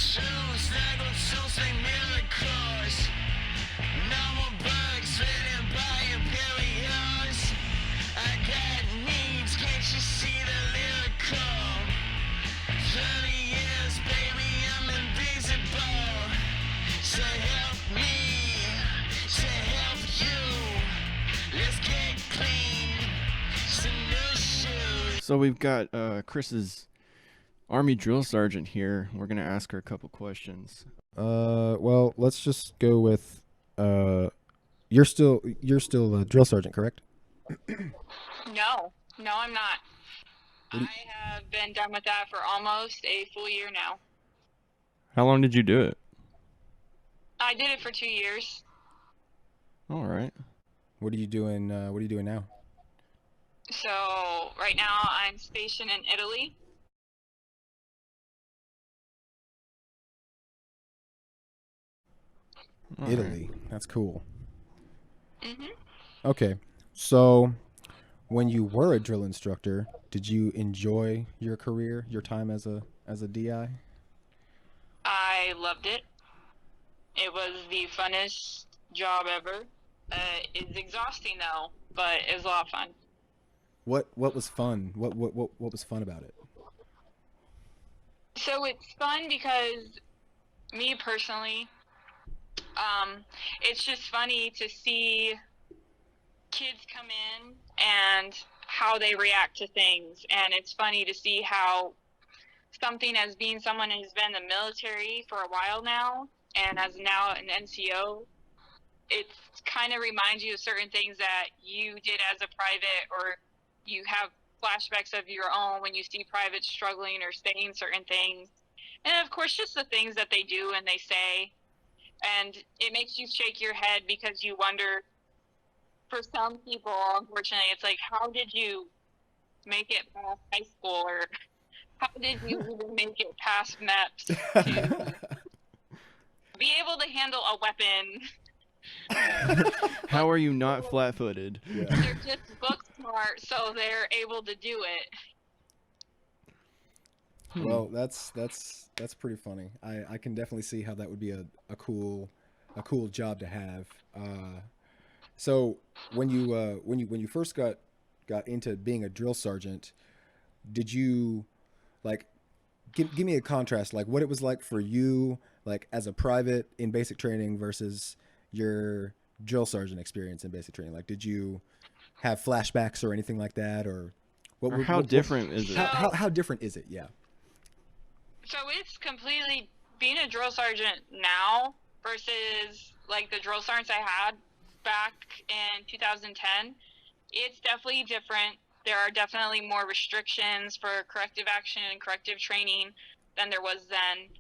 Choose snaggle, choose say miracles. No more bugs written by Imperials. I got needs, can't you see the lyrical? 30 years, baby, I'm invisible. So help me, to help you. Let's get clean, some new shoes. So we've got Chris's Army drill sergeant here. We're gonna ask her a couple questions. Well, let's just go with you're still a drill sergeant, correct? No, I'm not. I have been done with that for almost a full year now. How long did you do it? I did it for 2 years. All right. What are you doing? What are you doing now? So right now I'm stationed in Italy. All right. Italy. That's cool. Mhm. Okay, so when you were a drill instructor, did you enjoy your career, your time as a DI? I loved it. It was the funnest job ever. It's exhausting though, but it was a lot of fun. What was fun? What was fun about it? So it's fun because me personally, it's just funny to see kids come in and how they react to things. And it's funny to see how something as being someone who's been in the military for a while now and as now an NCO, it kind of reminds you of certain things that you did as a private, or you have flashbacks of your own when you see privates struggling or saying certain things. And of course, just the things that they do and they say. And it makes you shake your head because you wonder, for some people, unfortunately, it's like, how did you make it past high school? Or how did you even make it past MEPS to be able to handle a weapon? How are you not flat-footed? Yeah. They're just book smart, so they're able to do it. Well, that's pretty funny. I can definitely see how that would be a cool job to have. So when you first got into being a drill sergeant, did you like give me a contrast, like what it was like for you, like as a private in basic training versus your drill sergeant experience in basic training? Like, did you have flashbacks or anything like that, or what? Or how different is it? How different is it? Yeah. So it's completely, being a drill sergeant now versus like the drill sergeants I had back in 2010, it's definitely different. There are definitely more restrictions for corrective action and corrective training than there was then.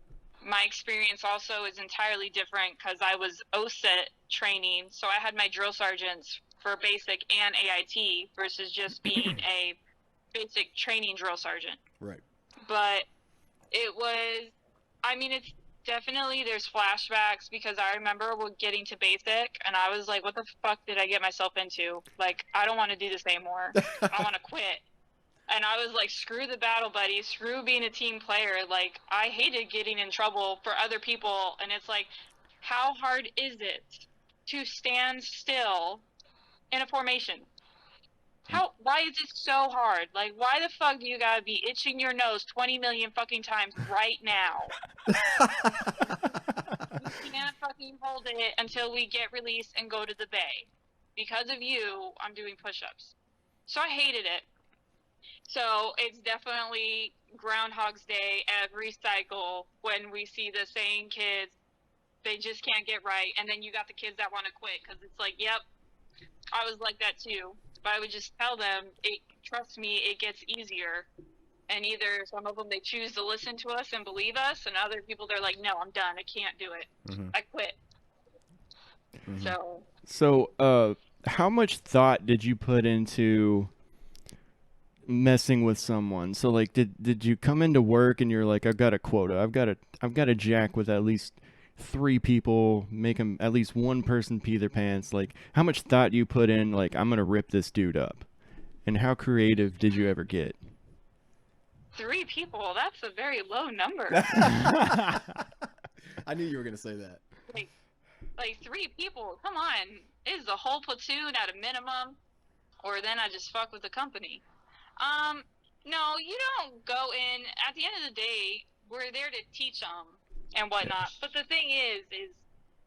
My experience also is entirely different because I was OSIT training, so I had my drill sergeants for basic and AIT versus just being a basic training drill sergeant. Right. But it was, I mean, it's definitely, there's flashbacks because I remember getting to basic and I was like, what the fuck did I get myself into? Like, I don't want to do this anymore. I want to quit. And I was like, screw the battle buddy, screw being a team player. Like, I hated getting in trouble for other people. And it's like, how hard is it to stand still in a formation? Why is it so hard? Like, why the fuck do you gotta be itching your nose 20 million fucking times right now? You can't fucking hold it until we get released and go to the bay. Because of you, I'm doing push-ups. So I hated it. So it's definitely Groundhog's Day every cycle when we see the same kids. They just can't get right. And then you got the kids that want to quit because it's like, yep, I was like that too. But I would just tell them, trust me, it gets easier. And either some of them, they choose to listen to us and believe us, and other people, they're like, no, I'm done. I can't do it. Mm-hmm. I quit. Mm-hmm. So, how much thought did you put into messing with someone? So, like, did you come into work and you're like, I've got a quota. I've got a jack with at least 3 people, make them, at least one person pee their pants. Like, how much thought you put in, like, I'm gonna rip this dude up? And how creative did you ever get? 3 people, that's a very low number. I knew you were gonna say that. Like 3 people, come on. Is the whole platoon at a minimum? Or then I just fuck with the company. No, you don't go in. At the end of the day, we're there to teach them and whatnot. But the thing is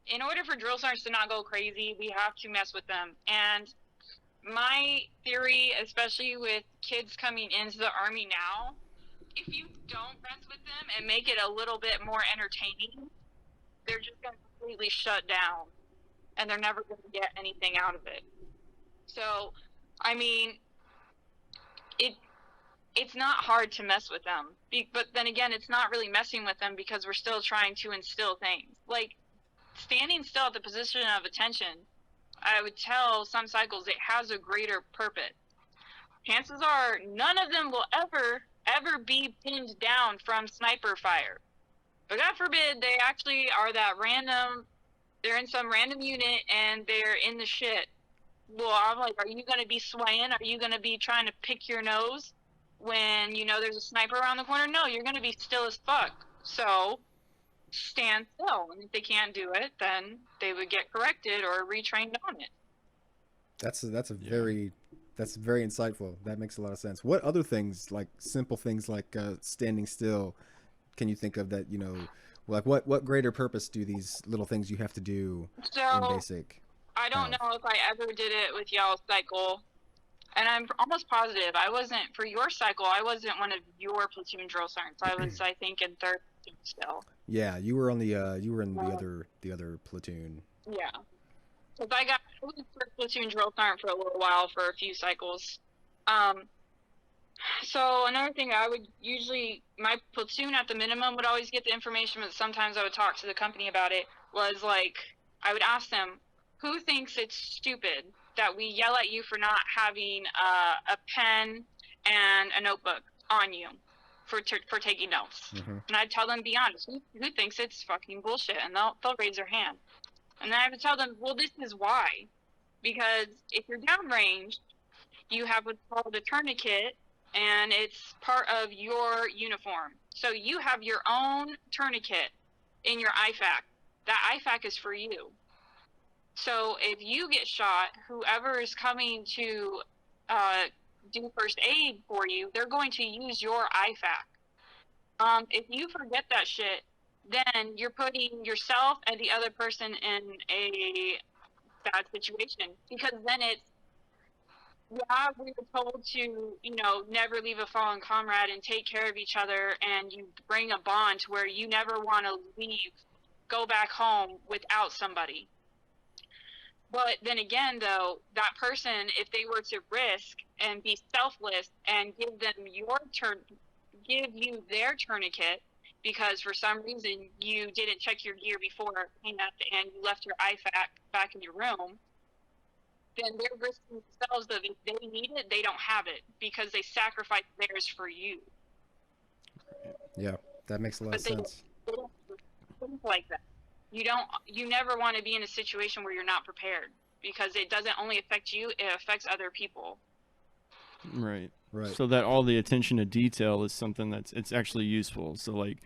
in order for drill sergeants to not go crazy, we have to mess with them. And my theory, especially with kids coming into the Army now, if you don't mess with them and make it a little bit more entertaining, they're just going to completely shut down. And they're never going to get anything out of it. So, I mean, it's not hard to mess with them. But then again, it's not really messing with them because we're still trying to instill things. Like, standing still at the position of attention, I would tell some cycles it has a greater purpose. Chances are none of them will ever be pinned down from sniper fire. But God forbid they actually are that random, they're in some random unit and they're in the shit. Well, I'm like, are you going to be swaying? Are you going to be trying to pick your nose when you know there's a sniper around the corner? No, you're going to be still as fuck. So stand still. And if they can't do it, then they would get corrected or retrained on it. That's very insightful. That makes a lot of sense. What other things, like simple things like standing still, can you think of that, you know, like what greater purpose do these little things you have to do in basic? I don't know if I ever did it with y'all's cycle, and I'm almost positive I wasn't, for your cycle, I wasn't one of your platoon drill sergeants. I was, I think, in 3rd platoon still. Yeah, you were on the the other platoon. Yeah. Because I was 1st platoon drill sergeant for a little while, for a few cycles. So another thing, I would usually, my platoon at the minimum would always get the information, but sometimes I would talk to the company about it, was like, I would ask them, who thinks it's stupid that we yell at you for not having a pen and a notebook on you for taking notes? Mm-hmm. And I'd tell them, be honest, who thinks it's fucking bullshit? And they'll raise their hand. And then I would tell them, well, this is why. Because if you're downrange, you have what's called a tourniquet, and it's part of your uniform. So you have your own tourniquet in your IFAC. That IFAC is for you. So if you get shot, whoever is coming to do first aid for you, they're going to use your IFAC. If you forget that shit, then you're putting yourself and the other person in a bad situation. Because then it's, yeah, we were told to, you know, never leave a fallen comrade and take care of each other, and you bring a bond to where you never want to leave, go back home without somebody. But then again, though, that person, if they were to risk and be selfless and give you their tourniquet, because for some reason you didn't check your gear before and you left your IFAC back in your room, then they're risking themselves that if they need it, they don't have it because they sacrificed theirs for you. Yeah, that makes a lot of sense. They don't think like that. You never want to be in a situation where you're not prepared, because it doesn't only affect you, it affects other people. Right. Right. So that all the attention to detail is something it's actually useful. So like,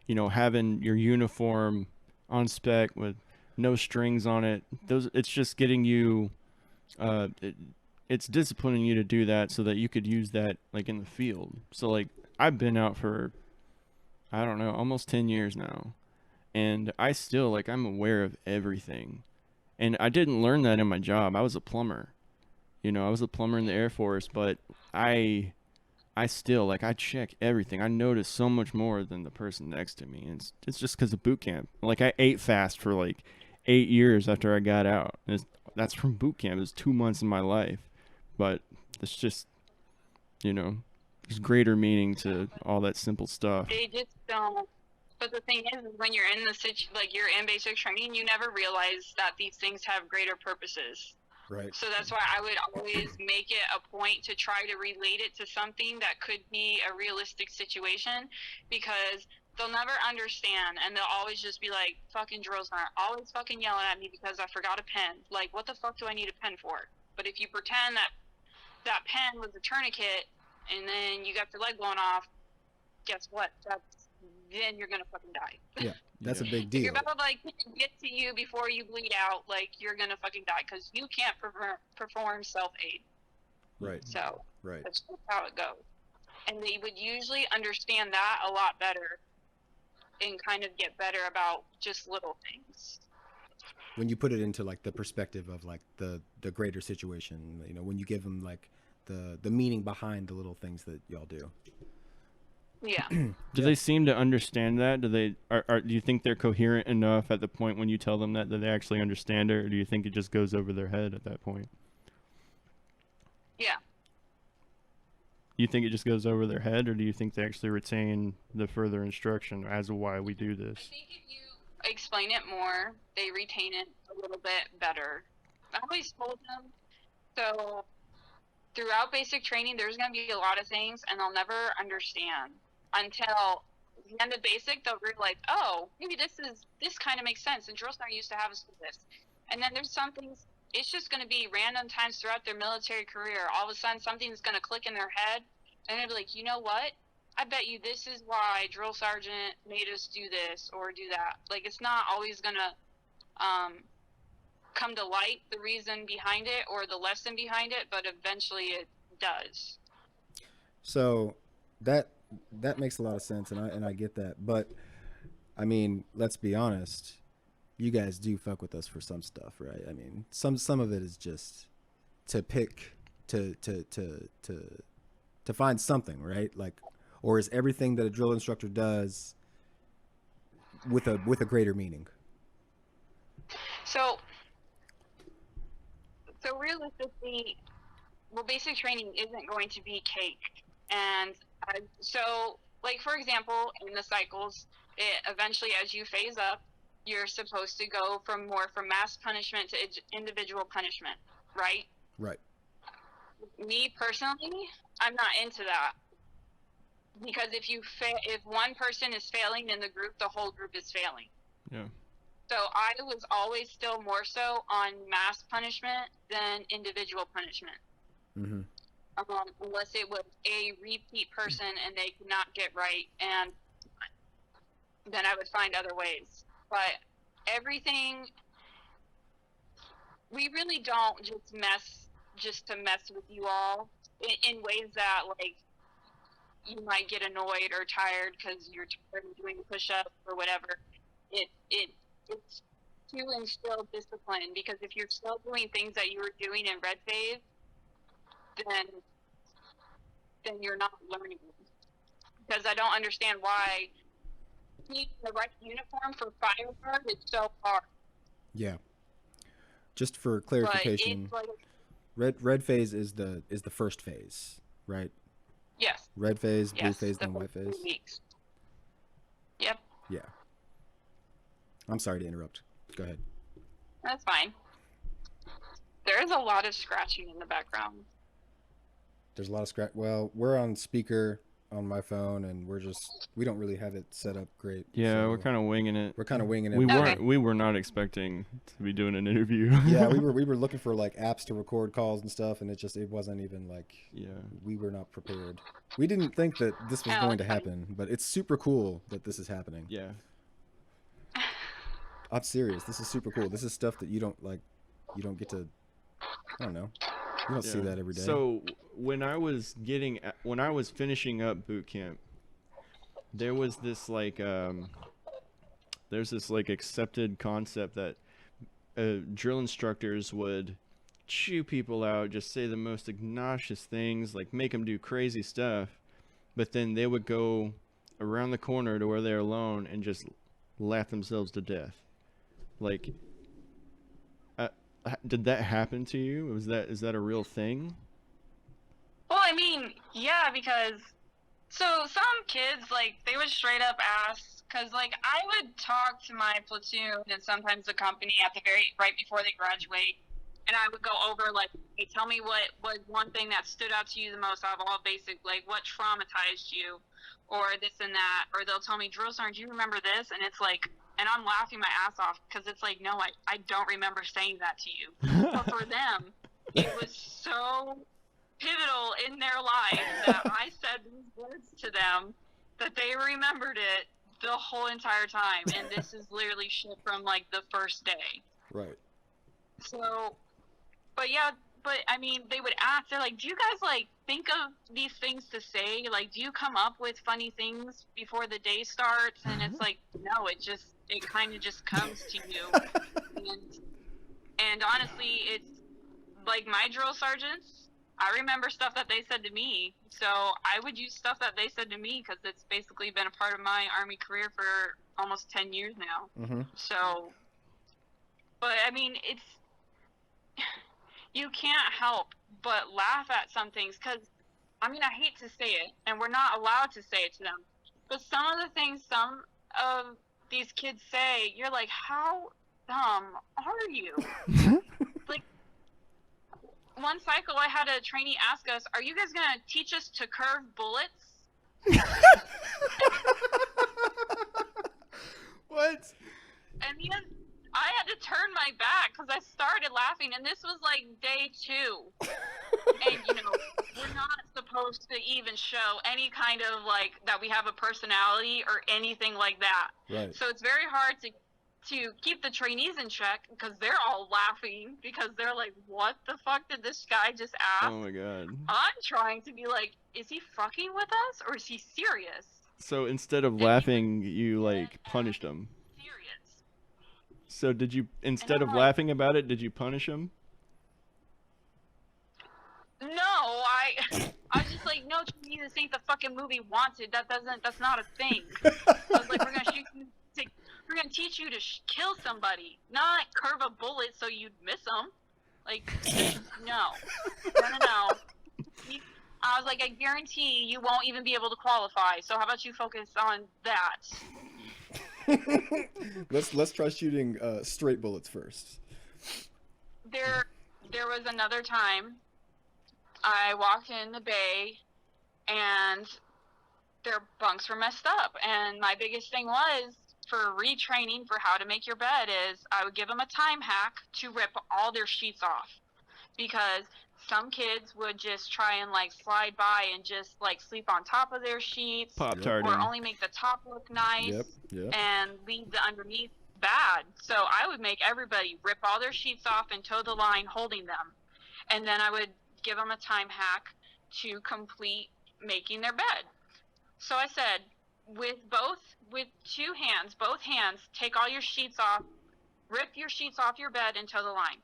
you know, having your uniform on spec with no strings on it, it's just getting you it's disciplining you to do that so that you could use that like in the field. So like I've been out for, I don't know, almost 10 years now, and I still, like, I'm aware of everything. And I didn't learn that in my job. I was a plumber. You know, I was a plumber in the Air Force, but I still, like, I check everything. I notice so much more than the person next to me. And it's just because of boot camp. Like, I ate fast for like 8 years after I got out. That's from boot camp. It was 2 months of my life. But it's just, you know, there's greater meaning to all that simple stuff. They just don't. But the thing is when you're in like you're in basic training, you never realize that these things have greater purposes. Right. So that's why I would always make it a point to try to relate it to something that could be a realistic situation, because they'll never understand, and they'll always just be like, fucking drills aren't always fucking yelling at me because I forgot a pen. Like, what the fuck do I need a pen for? But if you pretend that pen was a tourniquet and then you got your leg blown off, guess what? That's then you're gonna fucking die. Yeah, that's Yeah. a big If deal. your battle like get to you before you bleed out, like you're gonna fucking die because you can't perform self-aid. Right, So right. that's just how it goes. And they would usually understand that a lot better and kind of get better about just little things. When you put it into like the perspective of like the greater situation, you know, when you give them like the meaning behind the little things that y'all do. Yeah. Do they seem to understand that? Do they do you think they're coherent enough at the point when you tell them that they actually understand it, or do you think it just goes over their head at that point? Yeah. You think it just goes over their head, or do you think they actually retain the further instruction as to why we do I this? think if you explain it more, they retain it a little bit better. I always told them, so throughout basic training, there's going to be a lot of things, and they'll never understand until the end of basic. They'll realize, oh, maybe this kind of makes sense, and drill sergeant used to have us do this. And then there's some things. It's just going to be random times throughout their military career. All of a sudden, something's going to click in their head, and they'll be like, you know what? I bet you this is why drill sergeant made us do this or do that. Like, it's not always going to come to light, the reason behind it or the lesson behind it, but eventually it does. So that makes a lot of sense, and I get that. But I mean, let's be honest. You guys do fuck with us for some stuff, right? I mean, some of it is just to pick to find something, right? Like, or is everything that a drill instructor does with a greater meaning? So realistically, well, basic training isn't going to be cake. And so, like, for example, in the cycles, eventually as you phase up, you're supposed to go from mass punishment to individual punishment, right? Right. Me personally, I'm not into that. Because if one person is failing in the group, the whole group is failing. Yeah. So I was always still more so on mass punishment than individual punishment. Mm-hmm. Unless it was a repeat person and they could not get right, and then I would find other ways. But everything, we really don't just to mess with you all in ways that, like, you might get annoyed or tired because you're tired of doing push-ups or whatever. It's to instill discipline, because if you're still doing things that you were doing in red phase, then you're not learning. Because I don't understand why the right uniform for fire guard is so hard. Yeah. Just for clarification, red phase is the first phase, right? Yes. Red phase, blue Yes, phase, the then white first phase. 2 weeks. Yep, Yeah. I'm sorry to interrupt. Go ahead. that's fine. There is a lot of scratching in the background. There's a lot of scratch. Well, we're on speaker on my phone, and we don't really have it set up great. Yeah, so we're kind of winging it. we're kind of winging it. We were not expecting to be doing an interview. Yeah, we were looking for like apps to record calls and stuff, and it wasn't even like, Yeah. we were not prepared. We didn't think that this was Oh, going to okay. happen, but it's super cool that this is happening. Yeah. I'm serious. This is super cool. This is stuff that you don't get to, I don't know. You don't see Yeah. that every day. So when I was finishing up boot camp, there was this like there's this like accepted concept that drill instructors would chew people out, just say the most obnoxious things, like make them do crazy stuff, but then they would go around the corner to where they're alone and just laugh themselves to death. Like, did that happen to you? Is that a real thing? Well, I mean, yeah, because so some kids, like, they would straight up ask, because, like, I would talk to my platoon and sometimes the company at the right before they graduate, and I would go over, like, hey, tell me what was one thing that stood out to you the most out of all basic, like, what traumatized you, or this and that, or they'll tell me, drill sergeant, do you remember this? And it's like, and I'm laughing my ass off, because it's like, no, I don't remember saying that to you. But for them, it was so pivotal in their life that I said these words to them that they remembered it the whole entire time, and this is literally shit from like the first day. Right. So, but yeah, but I mean, they would ask, they're like, do you guys like think of these things to say? Like, do you come up with funny things before the day starts? And it's like, no, it kind of just comes to you. And honestly, it's like my drill sergeants, I remember stuff that they said to me. So I would use stuff that they said to me because it's basically been a part of my Army career for almost 10 years now. Mm-hmm. So, but I mean, you can't help but laugh at some things because, I mean, I hate to say it, and we're not allowed to say it to them, but some of the things some of these kids say, you're like, how dumb are you? Like, one cycle I had a trainee ask us, are you guys going to teach us to curve bullets? What? And then I had to turn my back because I started laughing, and this was like day 2. And, you know, we're not supposed to even show any kind of, like, that we have a personality or anything like that. Right. So it's very hard to keep the trainees in check because they're all laughing because they're like, what the fuck did this guy just ask? Oh my god. I'm trying to be like, is he fucking with us or is he serious? So instead of laughing, you like punished him. Serious. So did you, instead of like, laughing about it, did you punish him? No, I was just like, no, trainee, this ain't the fucking movie Wanted. That's not a thing. I was like, we're gonna shoot you. We're gonna teach you to kill somebody, not curve a bullet so you'd miss them. Like, no. I was like, I guarantee you won't even be able to qualify. So how about you focus on that? Let's try shooting straight bullets first. There was another time I walked in the bay and their bunks were messed up, and my biggest thing was, for retraining for how to make your bed, is I would give them a time hack to rip all their sheets off, because some kids would just try and like slide by and just like sleep on top of their sheets, Pop-tarting. or only make the top look nice Yep. and leave the underneath bad. So I would make everybody rip all their sheets off and toe the line holding them, and then I would give them a time hack to complete making their bed. So I said, with both hands, take all your sheets off, rip your sheets off your bed and toe the line.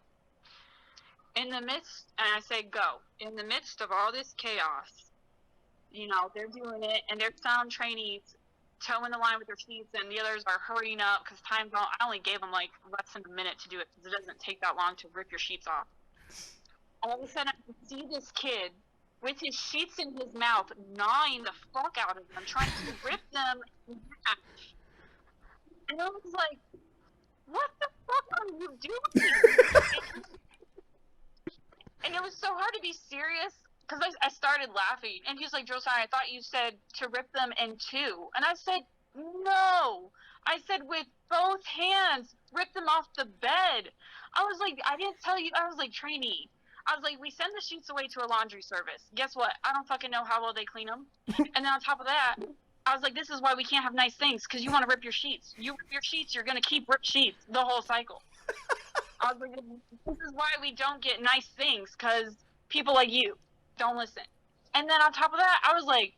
In the midst, and I say go, in the midst of all this chaos, you know, they're doing it, and there's some trainees toeing the line with their sheets, and the others are hurrying up because time's on. I only gave them like less than a minute to do it because it doesn't take that long to rip your sheets off. All of a sudden, I see this kid with his sheets in his mouth, gnawing the fuck out of them, trying to rip them in half. And I was like, what the fuck are you doing? And it was so hard to be serious because I started laughing. And he's like, Josiah, I thought you said to rip them in 2. And I said, no. I said, with both hands, rip them off the bed. I was like, I didn't tell you. I was like, trainee. I was like, we send the sheets away to a laundry service. Guess what? I don't fucking know how well they clean them. And then on top of that, I was like, this is why we can't have nice things, because you want to rip your sheets. You rip your sheets, you're going to keep ripped sheets the whole cycle. I was like, this is why we don't get nice things, because people like you don't listen. And then on top of that, I was like,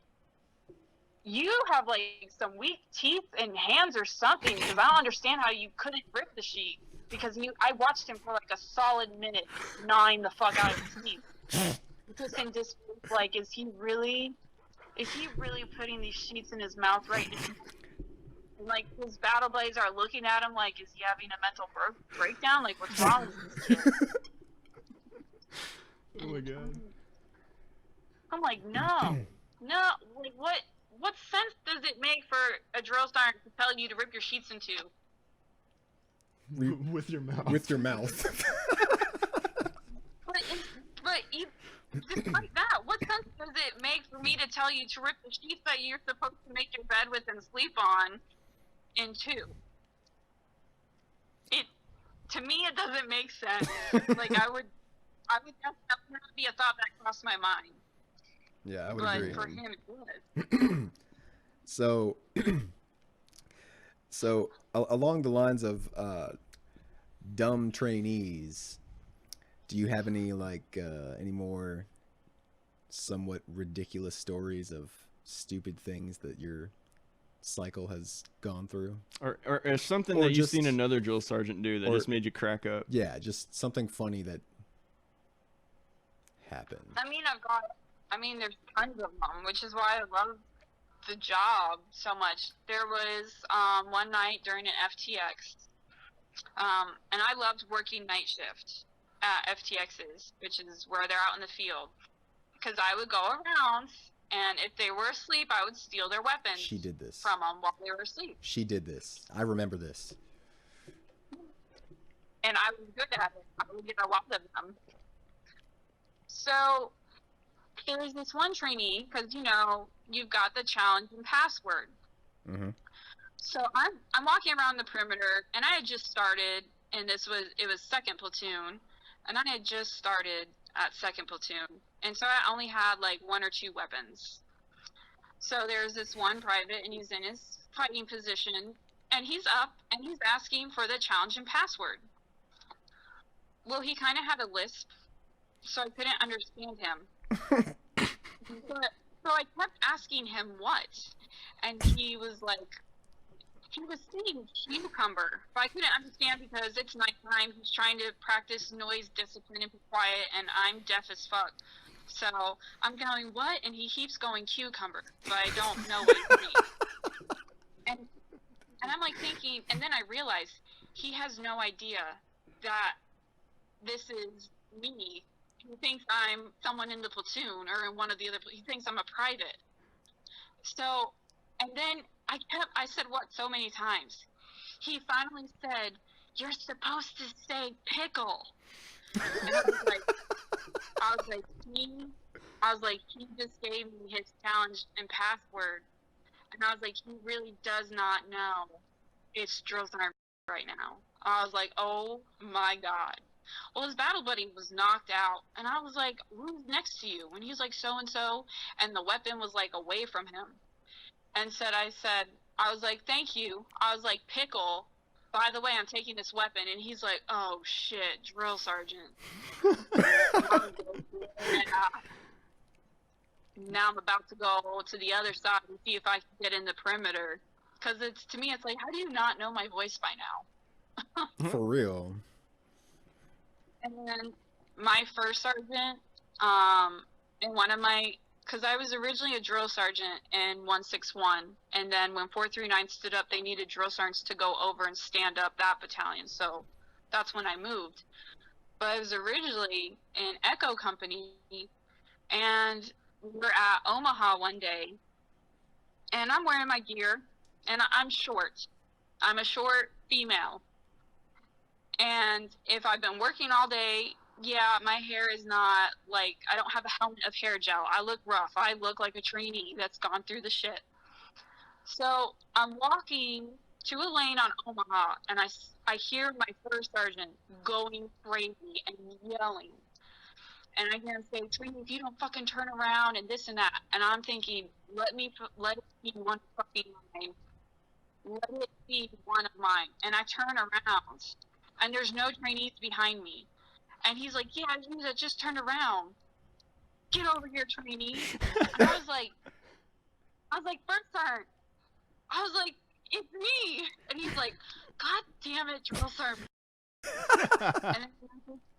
you have like some weak teeth and hands or something, because I don't understand how you couldn't rip the sheet. Because I watched him for like a solid minute gnawing the fuck out of his teeth. Just in disbelief, like, is he really putting these sheets in his mouth right now? And like his battle blades are looking at him like, is he having a mental breakdown? Like, what's wrong with this kid? Oh my god. I'm like, no, like what sense does it make for a drill sergeant to tell you to rip your sheets in 2? With your mouth. With your mouth. But despite that, what sense does it make for me to tell you to rip the sheets that you're supposed to make your bed with and sleep on in 2? To me, it doesn't make sense. Like, I would that would be a thought that crossed my mind. Yeah, I would but agree. for him, it would. So, So along the lines of dumb trainees, do you have any any more somewhat ridiculous stories of stupid things that your cycle has gone through? Or something Or that you've just- seen another drill sergeant do that or- just made you crack up. Yeah, just something funny that happened. There's tons of them, which is why I love the job so much. There was one night during an FTX, and I loved working night shift at FTXs, which is where they're out in the field, because I would go around, and if they were asleep, I would steal their weapons She did this. from them while they were asleep, She did this. I remember this. and I was good at it. I would get a lot of them. So there was this one trainee, because you've got the challenge and password. Mm-hmm. So I'm walking around the perimeter, and I had just started, and it was second platoon, and I had just started at second platoon, and so I only had like one or two weapons. So there's this one private, and he's in his fighting position, and he's up, and he's asking for the challenge and password. Well, he kind of had a lisp, so I couldn't understand him. So I kept asking him what, and he was saying cucumber, but I couldn't understand because it's nighttime. He's trying to practice noise discipline and be quiet, and I'm deaf as fuck. So I'm going, what? And he keeps going cucumber, but I don't know what he means. And I'm like thinking, and then I realized he has no idea that this is me. He thinks I'm someone in the platoon or in one of the other. He thinks I'm a private. So, and then I said what so many times. He finally said, "You're supposed to say pickle." And I was like, he just gave me his challenge and password, and I was like, he really does not know it's drill sergeant right now. I was like, oh my god. Well, his battle buddy was knocked out, and I was like, who's next to you? And he's like, so and so, and the weapon was like away from him. And I was like, thank you. I was like, pickle. By the way, I'm taking this weapon, and he's like, oh shit, drill sergeant. Now I'm about to go to the other side and see if I can get in the perimeter, because to me, it's like, how do you not know my voice by now? For real. And then my first sergeant, in one of my, because I was originally a drill sergeant in 161, and then when 439 stood up, they needed drill sergeants to go over and stand up that battalion, so that's when I moved. But I was originally in Echo Company, and we're at Omaha one day, and I'm wearing my gear, and I'm short. I'm a short female. And if I've been working all day, yeah, my hair is not like, I don't have a helmet of hair gel. I look rough. I look like a trainee that's gone through the shit. So I'm walking to a lane on Omaha, and I hear my first sergeant going crazy and yelling. And I hear him say, Trini, if you don't fucking turn around and this and that. And I'm thinking, let it be one fucking mine. Let it be one of mine. And I turn around, and there's no trainees behind me. And he's like, yeah, just turn around. Get over here, trainee. And I was like, first sergeant. I was like, it's me. And he's like, God damn it, drill sergeant.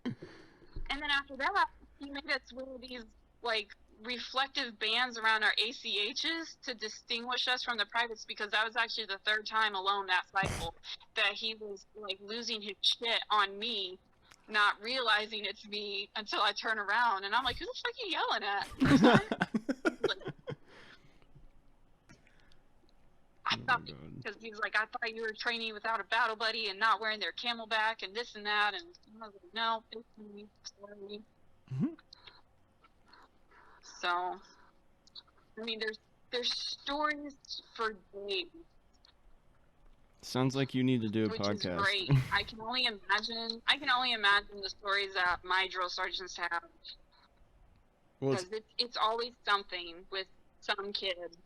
and then after that, he made us wear these like reflective bands around our ACHs to distinguish us from the privates, because that was actually the third time alone that cycle that he was like losing his shit on me, not realizing it's me until I turn around and I'm like, who the fuck are you yelling at? I thought, because he was like, I thought you were training without a battle buddy and not wearing their camelback and this and that, and I was like, no, it's me, sorry. Mm-hmm. So, I mean, there's stories for days. Sounds like you need to do a which podcast. is great. I can only imagine the stories that my drill sergeants have. Well, Because it's always something with some kid.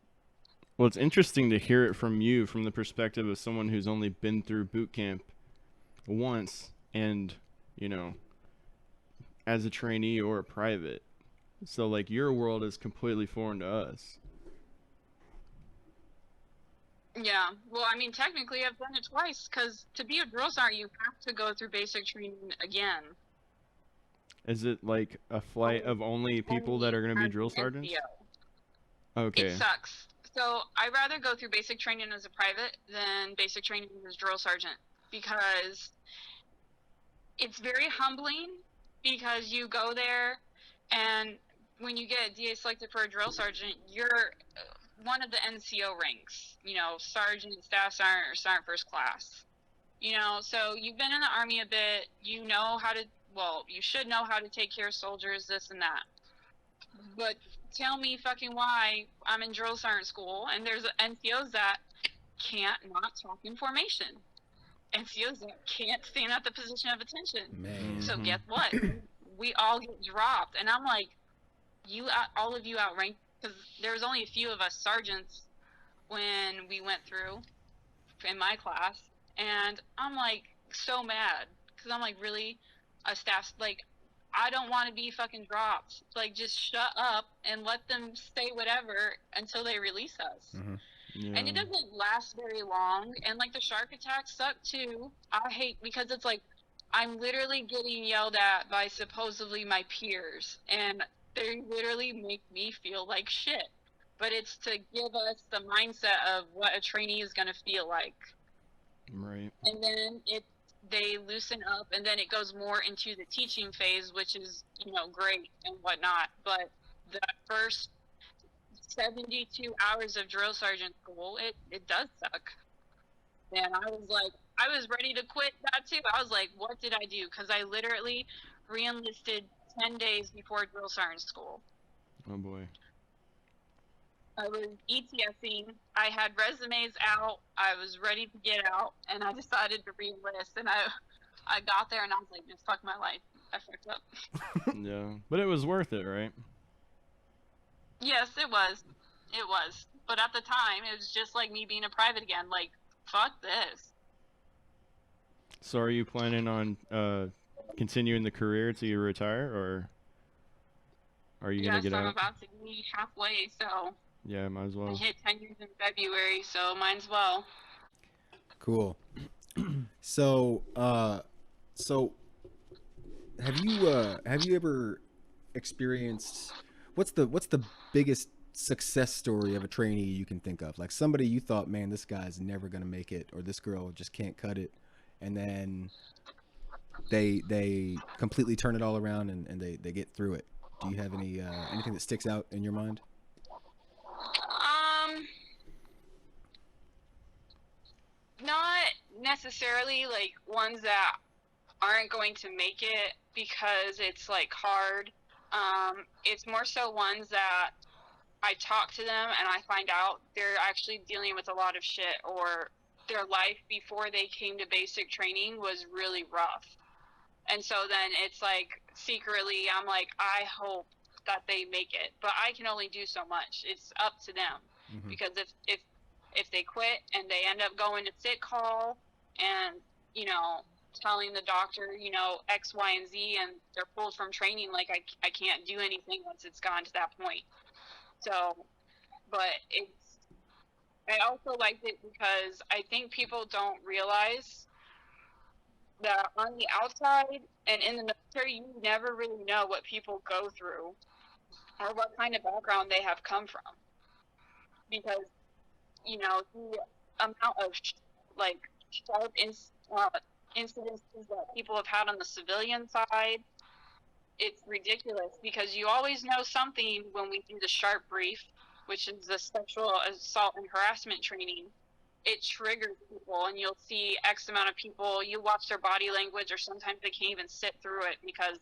Well, it's interesting to hear it from you from the perspective of someone who's only been through boot camp once and, you know, as a trainee or a private. So like your world is completely foreign to us. Yeah. Well, I mean, technically, I've done it twice because to be a drill sergeant, you have to go through basic training again. Is it like a flight of only people that are going to be As drill an sergeants? NCO. It Okay. sucks. So I'd rather go through basic training as a private than basic training as drill sergeant because it's very humbling because you go there and when you get DA selected for a drill sergeant, you're one of the NCO ranks, you know, sergeant, staff sergeant, or sergeant first class. You know, so you've been in the Army a bit, you know how to, well, you should know how to take care of soldiers, this and that. But tell me fucking why I'm in drill sergeant school and there's NCOs that can't not talk in formation. NCOs that can't stand at the position of attention. Man. So Mhm. guess what? We all get dropped, and I'm like, all of you outranked because there was only a few of us sergeants when we went through in my class, and I'm like so mad because I'm like, really, a staff like. I don't want to be fucking dropped. Like, just shut up and let them say whatever until they release us. Mhm. And it Yeah. doesn't last very long. And like the shark attacks suck too. I hate because it's like I'm literally getting yelled at by supposedly my peers, and they literally make me feel like shit. But it's to give us the mindset of what a trainee is gonna feel like, Right. and then they loosen up, and then it goes more into the teaching phase, which is great and whatnot. But the first 72 hours of drill sergeant school, it does suck. And I was ready to quit that too. I was like, what did I do? Because I literally re-enlisted 10 days before drill sergeant school. Oh boy. I was ETSing. I had resumes out. I was ready to get out, and I decided to re-enlist. And I got there, and I was like, just fuck my life. I fucked up. Yeah. But it was worth it, right? Yes, it was. It was. But at the time, it was just like me being a private again. Like, fuck this. So are you planning on continuing the career till you retire, or are you gonna Yes, get I'm out? about to be halfway, so Yeah, might as I well. hit 10 years in February, so might as well. Cool. So, have you ever experienced what's the biggest success story of a trainee you can think of? Like somebody you thought, man, this guy's never gonna make it, or this girl just can't cut it, and then they completely turn it all around and they get through it. Do you have anything that sticks out in your mind? Not necessarily like ones that aren't going to make it because it's like hard. It's more so ones that I talk to them and I find out they're actually dealing with a lot of shit, or their life before they came to basic training was really rough. And so then it's like secretly I'm like, I hope that they make it, but I can only do so much. It's up to them. Mm-hmm. Because if they quit and they end up going to sick call and telling the doctor X, Y, and Z, and they're pulled from training, like I can't do anything once it's gone to that point. So, but I also liked it because I think people don't realize that on the outside and in the military, you never really know what people go through or what kind of background they have come from. Because, the amount of like sharp incidences that people have had on the civilian side, it's ridiculous because you always know something when we do the sharp brief, which is the sexual assault and harassment training. It triggers people, and you'll see X amount of people, you watch their body language, or sometimes they can't even sit through it because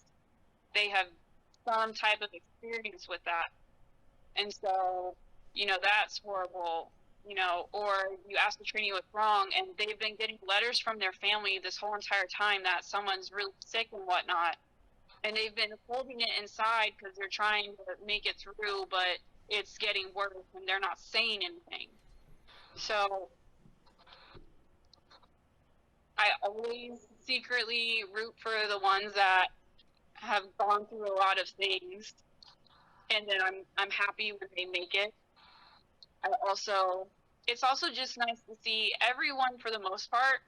they have some type of experience with that. And so, that's horrible, or you ask the trainee what's wrong, and they've been getting letters from their family this whole entire time that someone's really sick and whatnot. And they've been holding it inside because they're trying to make it through, but it's getting worse and they're not saying anything. So I always secretly root for the ones that have gone through a lot of things, and then I'm happy when they make it. It's also just nice to see everyone, for the most part,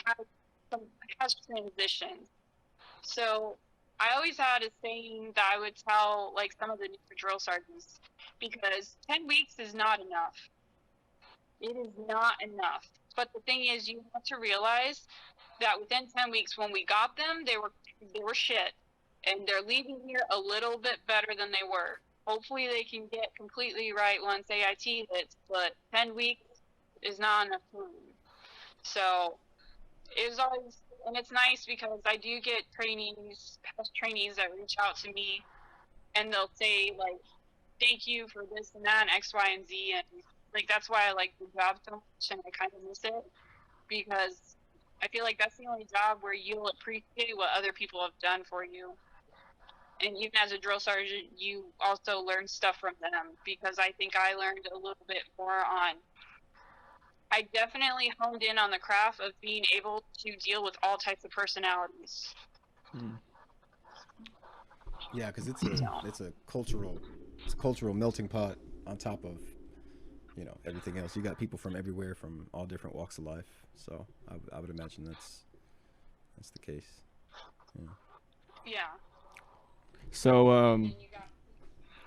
has has transitioned. So I always had a saying that I would tell like some of the new drill sergeants, because 10 weeks is not enough. It is not enough. But the thing is, you have to realize that within 10 weeks, when we got them, they were shit, and they're leaving here a little bit better than they were. Hopefully, they can get completely right once AIT hits, but 10 weeks is not enough time. So it was always, and it's nice because I do get past trainees that reach out to me, and they'll say like, "Thank you for this and that, and X, Y, and Z," and like that's why I like the job so much, and I kind of miss it, because I feel like that's the only job where you'll appreciate what other people have done for you. And even as a drill sergeant, you also learn stuff from them, because I think I learned a little bit more on. I definitely honed in on the craft of being able to deal with all types of personalities. Yeah, because it's a cultural melting pot on top of everything else. You got people from everywhere, from all different walks of life. So I would imagine that's the case. Yeah. Yeah. So And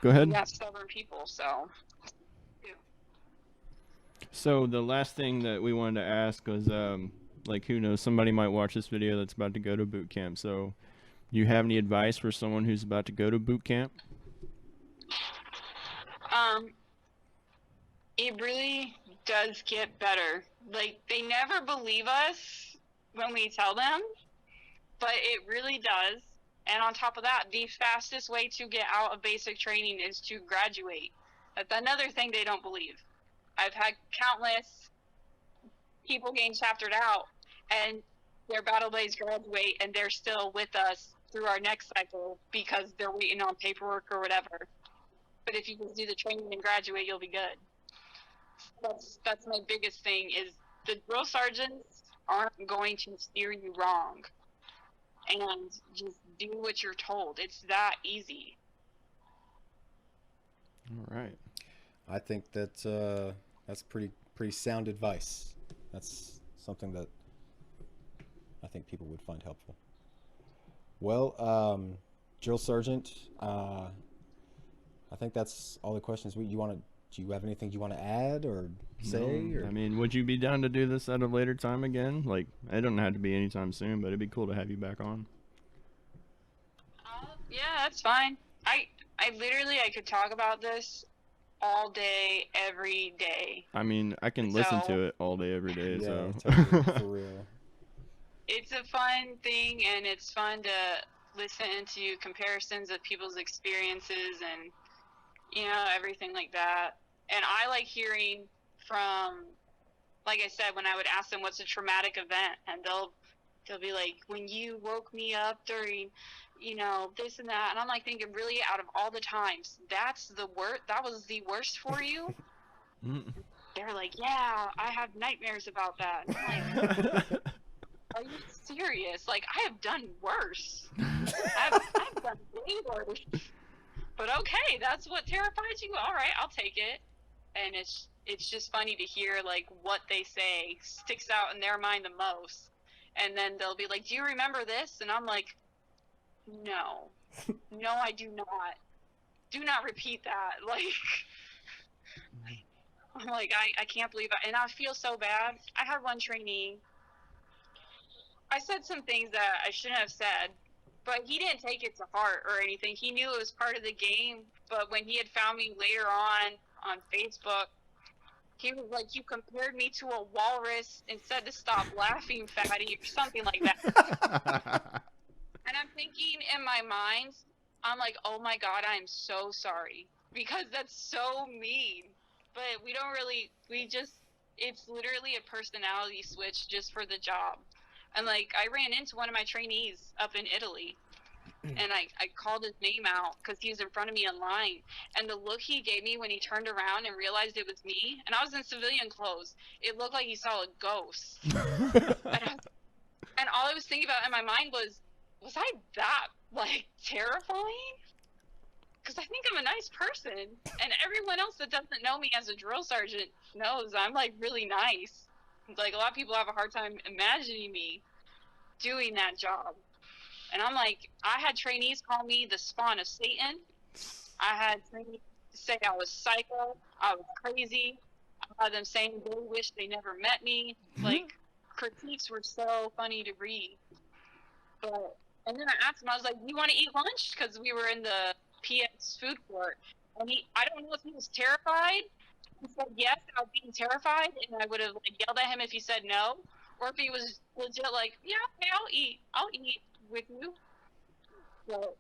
go ahead. you got stubborn people, so. So the last thing that we wanted to ask was, like, who knows, somebody might watch this video that's about to go to boot camp. So, you have any advice for someone who's about to go to boot camp? It really does get better. Like, they never believe us when we tell them, but it really does. And on top of that, the fastest way to get out of basic training is to graduate. That's another thing they don't believe. I've had countless people getting chaptered out, and their battle buddies graduate, and they're still with us through our next cycle because they're waiting on paperwork or whatever. But if you just do the training and graduate, you'll be good. That's my biggest thing, is the drill sergeants aren't going to steer you wrong, and just do what you're told. It's that easy. All right. I think that's pretty sound advice. That's something that I think people would find helpful. Well, drill sergeant, I think that's all the questions you want to. Do you have anything you want to add or say? No, Or? I mean, would you be down to do this at a later time again? Like, it don't have to be anytime soon, but it'd be cool to have you back on. Yeah, that's fine. I literally, I could talk about this all day, every day. I mean, I can listen So- to it all day, every day. Yeah, So totally, for real. It's a fun thing, and it's fun to listen to comparisons of people's experiences and, everything like that. And I like hearing from, like I said, when I would ask them what's a traumatic event, and they'll be like, when you woke me up during, this and that, and I'm like thinking, really, out of all the times, that was the worst for you? They're like, yeah, I have nightmares about that. And I'm like, are you serious? Like, I have done worse. I've done way worse. But okay, that's what terrifies you. All right, I'll take it. And it's just funny to hear like what they say sticks out in their mind the most. And then they'll be like, "Do you remember this?" And I'm like, "No, no, I do not. Do not repeat that." Like, I'm like, I can't believe it. And I feel so bad. I had one trainee. I said some things that I shouldn't have said, but he didn't take it to heart or anything. He knew it was part of the game. But when he had found me later on Facebook, he was like, "You compared me to a walrus and said to stop laughing, fatty," or something like that. And I'm thinking in my mind, I'm like, "Oh my God, I am so sorry," because that's so mean. But it's literally a personality switch just for the job. And like, I ran into one of my trainees up in Italy, and I called his name out because he was in front of me in line. And the look he gave me when he turned around and realized it was me, and I was in civilian clothes, it looked like he saw a ghost. And all I was thinking about in my mind was I that, like, terrifying? Because I think I'm a nice person, and everyone else that doesn't know me as a drill sergeant knows I'm, like, really nice. Like, a lot of people have a hard time imagining me doing that job. And I'm like, I had trainees call me the spawn of Satan. I had trainees say I was psycho, I was crazy. I had them saying they wish they never met me. Like, critiques were so funny to read. And then I asked him, I was like, you want to eat lunch? Because we were in the PX food court. And I don't know if he was terrified. He said yes, I was being terrified, and I would have yelled at him if he said no. Or if he was legit like, yeah, okay, I'll eat with you. So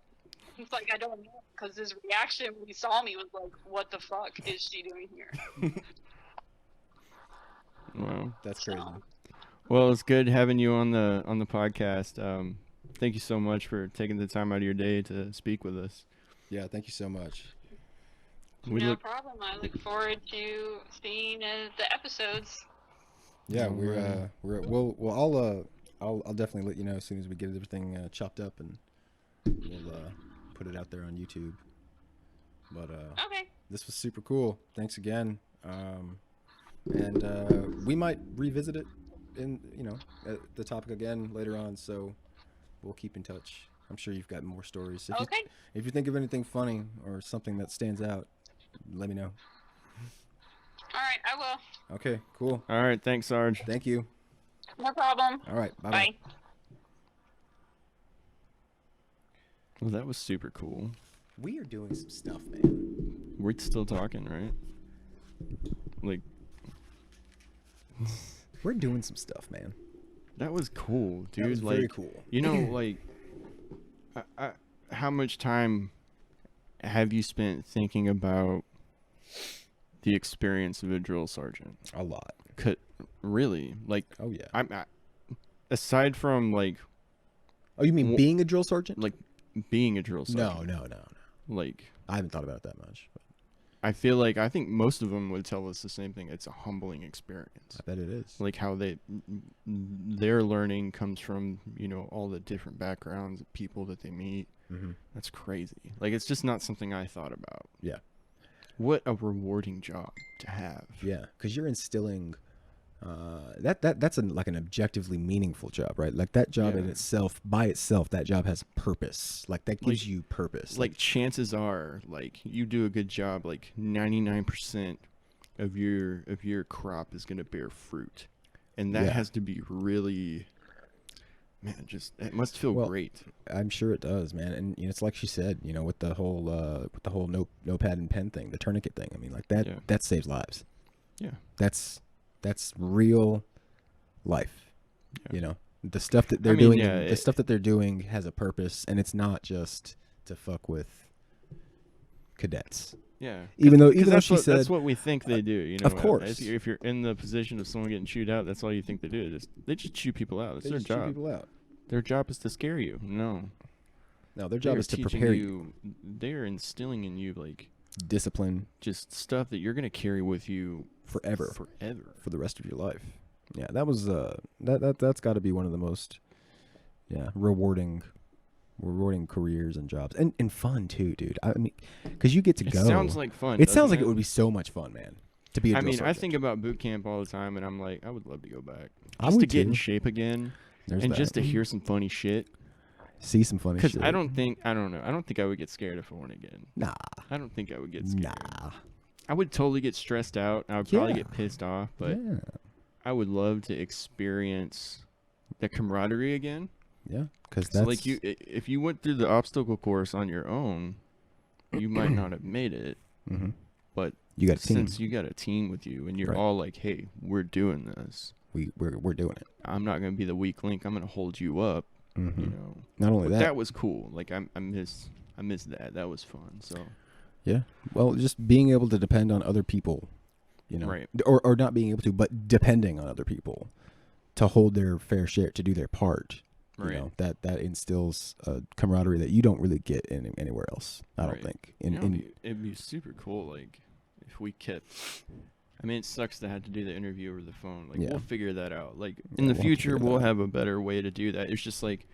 it's like, I don't know, because his reaction when he saw me was like, what the fuck is she doing here? Wow. That's crazy. Well, it's good having you on the podcast. Thank you so much for taking the time out of your day to speak with us. Yeah, thank you so much. No problem. I look forward to seeing the episodes. Yeah, I'll definitely let you know as soon as we get everything chopped up, and we'll put it out there on YouTube. But Okay. this was super cool. Thanks again. And we might revisit it in the topic again later on. So we'll keep in touch. I'm sure you've got more stories. Okay. If you think of anything funny or something that stands out, let me know. All right, I will. Okay, cool. All right. Thanks, Sarge. Thank you. No problem. All right. Bye-bye. Bye. Well, that was super cool. We are doing some stuff, man. We're still talking, right? Like, We're doing some stuff, man. that was cool, dude. That was like, very cool. You know, like, how much time have you spent thinking about the experience of a drill sergeant? A lot. Really? Like, Oh, yeah. Aside from, like... Oh, you mean being a drill sergeant? Like, being a drill sergeant. No. Like... I haven't thought about it that much. But I think most of them would tell us the same thing. It's a humbling experience. I bet it is. Like how their learning comes from, all the different backgrounds of people that they meet. Mm-hmm. That's crazy. Like, it's just not something I thought about. Yeah. What a rewarding job to have. Yeah, because you're instilling that's like an objectively meaningful job, right? Like that job in itself, by itself, that job has a purpose. Like that gives you purpose. Like chances are, like, you do a good job, like 99% of your crop is going to bear fruit. And that has to be really, man, just, it must feel great. I'm sure it does, man. And it's like she said, with the whole notepad and pen thing, the tourniquet thing. I mean, like that saves lives. Yeah. That's real life. Yeah. The stuff that they're doing, the stuff that they're doing has a purpose, and it's not just to fuck with cadets. Yeah. Even though she said that's what we think they do, Of course. If you're in the position of someone getting chewed out, that's all you think they do. They just chew people out. That's their job. Chew people out. Their job is to scare you. No, their job is to prepare you. They're instilling in you, like, discipline, just stuff that you're gonna carry with you forever for the rest of your life. Yeah, that was that's got to be one of the most rewarding careers and jobs, and fun too, dude. I mean, because you get to go. It sounds like fun. It sounds like it would be so much fun, man. To be a drill sergeant. I think about boot camp all the time, and I'm like, I would love to go back I just would to get too. in shape again, There's and that. just to hear some funny shit. See some funny shit. Because I don't know. I don't think I would get scared if I went again. Nah. I don't think I would get scared. Nah. I would totally get stressed out. I would probably get pissed off, but I would love to experience the camaraderie again. Yeah, because that's like if you went through the obstacle course on your own, you might not have made it. Mm-hmm. But you got a team. Since you got a team with you, and you're all like, "Hey, we're doing this. We're doing it. I'm not gonna be the weak link. I'm gonna hold you up." Mm-hmm. Not only that was cool. Like I miss that. That was fun. So yeah. Well, just being able to depend on other people, right? Or not being able to, but depending on other people to hold their fair share, to do their part. Right. You know, that instills a camaraderie that you don't really get anywhere else. I don't Right. think. You know, it'd be super cool, like, if we kept. I mean, it sucks to have to do the interview over the phone. Like, Yeah. we'll figure that out. Like, Yeah, in the we'll have to future, figure that we'll out. have a better way to do that. It's just like,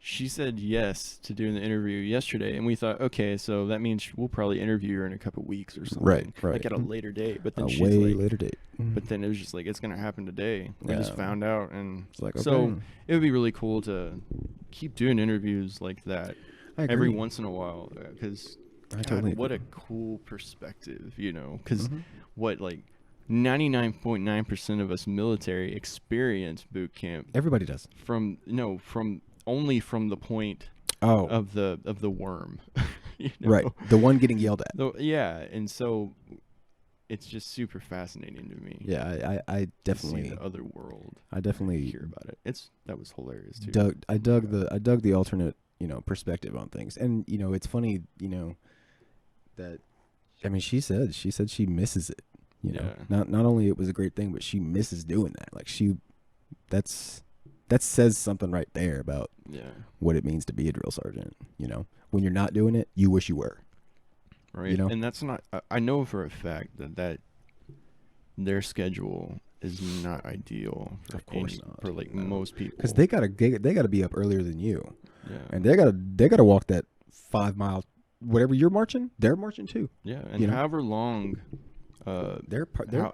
she said yes to doing the interview yesterday, and we thought, okay, so that means we'll probably interview her in a couple weeks or something. Right. Like, at a later date. But then A she's way like, later date. but then it was just like, it's going to happen today. We just Yeah. found out. And It's like, so okay. it would be really cool to keep doing interviews like that I agree. every once in a while. Because, I totally what a agree. cool perspective, you know? Because Mhm. what, like, 99.9% of us military experience boot camp Everybody does. from only from the point Oh, of the worm. You know? right. The one getting yelled at. Yeah, and so it's just super fascinating to me. Yeah, I to see definitely, the other world. I definitely Hear about it. That was hilarious too. dug the alternate, you know, perspective on things. And, you know, it's funny, you know, that, I mean, she said she misses it, you know. Yeah. Not only it was a great thing, but she misses doing that. Like, that says something right there about Yeah. what it means to be a drill sergeant, you know. When you're not doing it, you wish you were. Right. You know? And that's not. I know for a fact that their schedule is not ideal for Of course not. for like No. most people. Cuz they got to be up earlier than you. Yeah. And they got to walk that 5 mile whatever you're marching, they're marching too. Yeah, and you know? however long They're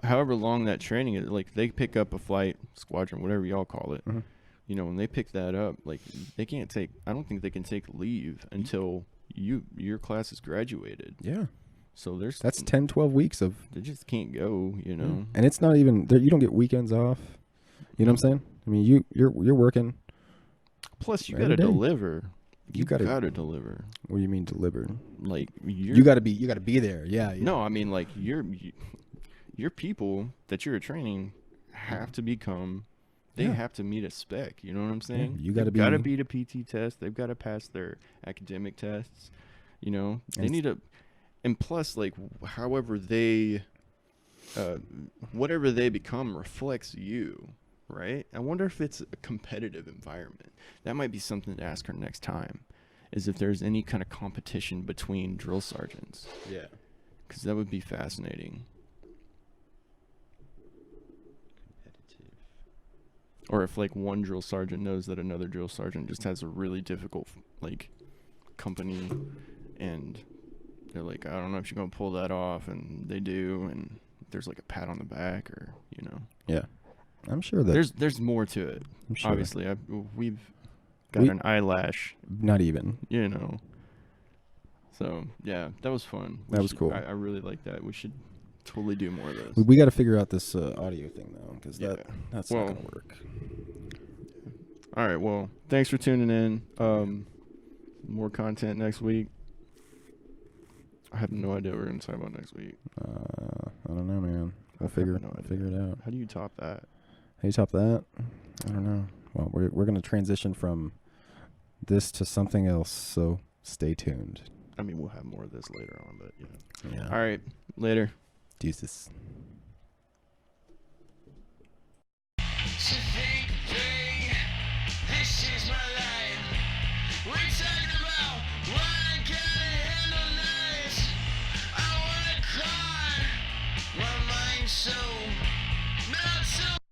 however long that training is, like, they pick up a flight squadron, whatever y'all call it. Mhm. You know, when they pick that up, like, they can't take. I don't think they can take leave until your class is graduated. yeah. So That's 10 12 weeks of they just can't go. You know. and it's not even you don't get weekends off. You know what I'm saying? I mean, you're working. Plus, you every gotta day. deliver. You You gotta- gotta deliver. What do you mean deliver? Like You got to be there. Yeah. No, I mean, like, your people that you're training have to become. They Yeah. have to meet a spec. You know what I'm saying? you gotta They've gotta be- beat a PT test. They've got to pass their academic tests. You know, they And need to. And plus, like, however they, whatever they become reflects you, right? I wonder if it's a competitive environment. That might be something to ask her next time. Is if there's any kind of competition between drill sergeants. Yeah. Because that would be fascinating. Or if, like, one drill sergeant knows that another drill sergeant just has a really difficult, like, company, and they're like, I don't know if you're going to pull that off, and they do, and there's, like, a pat on the back, or, you know. Yeah. I'm sure that There's more to it. I'm sure. Obviously, we've got We- an eyelash, Not even. you know. So, yeah, that was fun. That was cool. I really like that. We should totally do more of this. We got to figure out this audio thing though, because Yeah. that's Well, not gonna work. All right. Well, thanks for tuning in. More content next week. I have no idea what we're going to talk about next week. I don't know, man. We'll I figure have no idea. figure it out. How do you top that? How you top that? I don't know. Well, we're gonna transition from this to something else, so stay tuned. I mean, we'll have more of this later on, but yeah. Yeah. All right. Later. Deuces. To think, babe, this is my life. We're